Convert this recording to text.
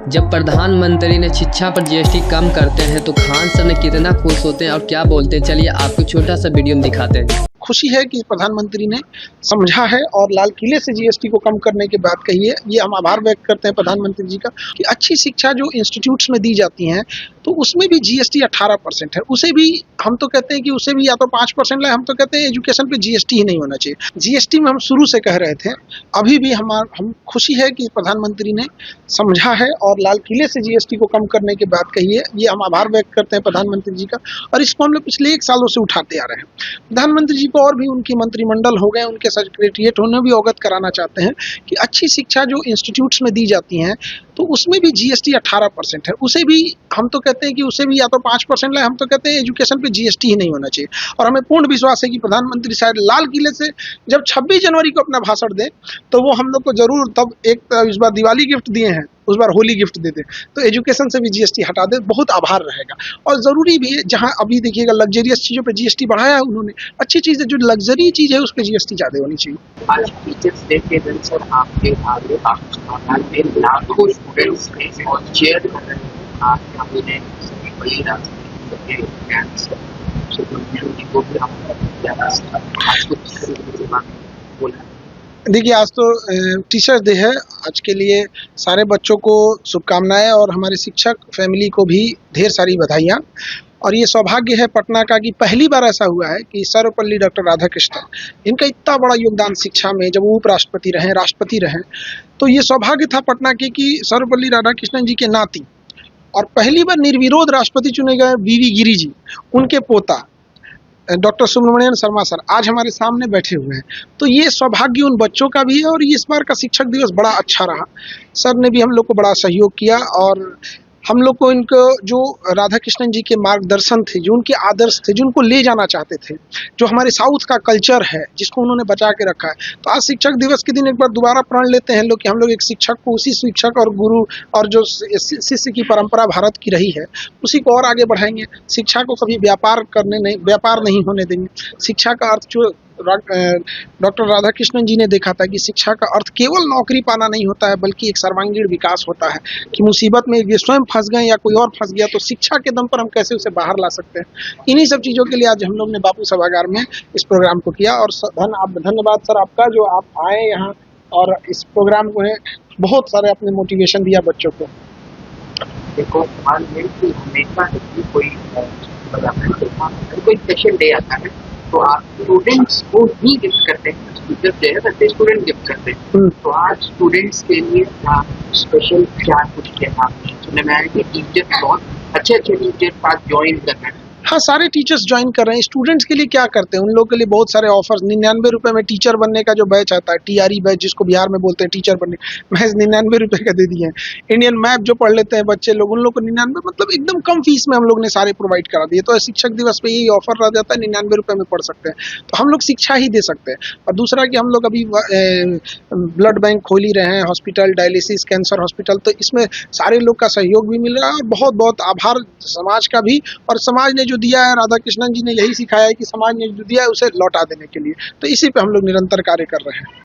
जब प्रधानमंत्री ने शिक्षा पर जीएसटी कम करते हैं तो खान सर ने कितना खुश होते हैं और क्या बोलते हैं, चलिए आपको छोटा सा वीडियो में दिखाते हैं। खुशी है कि प्रधानमंत्री ने समझा है और लाल किले से जीएसटी को कम करने की बात कही है। ये हम आभार व्यक्त करते हैं प्रधानमंत्री जी का कि अच्छी शिक्षा जो इंस्टीट्यूट्स में दी जाती हैं तो उसमें भी जीएसटी 18% है। उसे भी हम तो कहते हैं कि उसे भी या तो 5% लाए, हम तो कहते हैं एजुकेशन पे जीएसटी ही नहीं होना चाहिए। जीएसटी में हम शुरू से कह रहे थे, अभी भी हम खुशी है कि प्रधानमंत्री ने समझा है और लाल किले से जीएसटी को कम करने की बात कही है। ये हम आभार व्यक्त करते हैं प्रधानमंत्री जी का और इसको हम लोग पिछले 1 सालों से उठाते आ रहे हैं। प्रधानमंत्री जी को और भी उनकी मंत्रिमंडल हो गए, उनके सेक्रेटरिएट उन्हें भी अवगत कराना चाहते हैं कि अच्छी शिक्षा जो इंस्टीट्यूट्स में दी जाती हैं तो उसमें भी जीएसटी 18% है। उसे भी हम तो कहते हैं कि उसे भी या तो 5% लाए, हम तो कहते हैं एजुकेशन पे जीएसटी ही नहीं होना चाहिए। और हमें पूर्ण विश्वास है कि प्रधानमंत्री शायद लाल किले से जब 26 जनवरी को अपना भाषण दें तो वो हम लोग को जरूर तब इस बार दिवाली गिफ्ट दिए हैं, उस बार होली गिफ्ट दे दे तो एजुकेशन से भी जीएसटी हटा दे, बहुत आभार रहेगा। और जरूरी भी है, जहां अभी देखिएगा लग्जरियस चीजों पे जीएसटी बढ़ाया है उन्होंने, अच्छी चीज है जो लग्जरी चीज है उस पर जीएसटी ज्यादा होनी चाहिए। आज टीचर्स डे के दिन सर आपके आगे आपके लाखों स्टूडेंट्स ने और चेयर हमने सभी बड़ी राजनीति को भी हम आज को बोला। देखिए आज तो टीचर्स डे है, आज के लिए सारे बच्चों को शुभकामनाएं और हमारे शिक्षक फैमिली को भी ढेर सारी बधाइयाँ। और ये सौभाग्य है पटना का कि पहली बार ऐसा हुआ है कि सर्वपल्ली डॉक्टर राधाकृष्णन, इनका इतना बड़ा योगदान शिक्षा में, जब वो उपराष्ट्रपति रहे, राष्ट्रपति रहे, तो ये सौभाग्य था पटना के कि सर्वपल्ली राधाकृष्णन जी के नाती और पहली बार निर्विरोध राष्ट्रपति चुने गए वीवी गिरी जी, उनके पोता डॉक्टर सुब्रमण्यम शर्मा सर आज हमारे सामने बैठे हुए हैं। तो ये सौभाग्य उन बच्चों का भी है और इस बार का शिक्षक दिवस बड़ा अच्छा रहा। सर ने भी हम लोग को बड़ा सहयोग किया और हम लोग को इनको जो राधा कृष्णन जी के मार्गदर्शन थे, जो उनके आदर्श थे, जो उनको ले जाना चाहते थे, जो हमारे साउथ का कल्चर है जिसको उन्होंने बचा के रखा है, तो आज शिक्षक दिवस के दिन एक बार दोबारा प्रण लेते हैं लोग कि हम लोग एक शिक्षक को, उसी शिक्षक और गुरु और जो शिष्य की परंपरा भारत की रही है उसी को और आगे बढ़ाएंगे। शिक्षा को कभी व्यापार नहीं होने देंगे। शिक्षा का अर्थ जो डॉक्टर राधाकृष्णन जी ने देखा था कि शिक्षा का अर्थ केवल नौकरी पाना नहीं होता है बल्कि एक सर्वांगीण विकास होता है, कि मुसीबत में ये स्वयं फंस गए या कोई और फंस गया तो शिक्षा के दम पर हम कैसे उसे बाहर ला सकते हैं। इन्हीं सब चीज़ों के लिए आज हम लोग ने बापू सभागार में इस प्रोग्राम को किया और धन्यवाद सर आपका जो आप आए यहाँ और इस प्रोग्राम को है बहुत सारे अपने मोटिवेशन दिया बच्चों को। देखो हमेशा कोई स्पेशल डे आता है तो आप स्टूडेंट्स को ही गिफ्ट करते हैं, टीचर्स डे है वैसे स्टूडेंट गिफ्ट करते हैं। तो आज स्टूडेंट्स के लिए स्पेशल क्या कुछ किया सुनने में आया कि टीचर्स बहुत अच्छे टीचर्स आज ज्वाइन कर रहे हैं। हाँ, सारे टीचर्स ज्वाइन कर रहे हैं। स्टूडेंट्स के लिए क्या करते हैं, उन लोगों के लिए बहुत सारे ऑफर्स, 99 रुपए में टीचर बनने का जो बैच आता है, टीआरई बैच जिसको बिहार में बोलते हैं टीचर बनने, महज 99 रुपए का दे दिए हैं। इंडियन मैप जो पढ़ लेते हैं बच्चे लोग, उन लोग को 99 मतलब एकदम कम फीस में हम लोग ने सारे प्रोवाइड करा दिए। तो शिक्षक दिवस पे यही ऑफर रह जाता है, 99 रुपए में पढ़ सकते हैं। तो हम लोग शिक्षा ही दे सकते हैं। और दूसरा कि हम लोग अभी ब्लड बैंक खोल ही रहे हैं, हॉस्पिटल, डायलिसिस, कैंसर हॉस्पिटल, तो इसमें सारे लोग का सहयोग भी मिल रहा है और बहुत बहुत आभार समाज का भी। और समाज ने जो दिया है, राधा कृष्णन जी ने यही सिखाया है कि समाज ने जो दिया है उसे लौटा देने के लिए, तो इसी पे हम लोग निरंतर कार्य कर रहे हैं।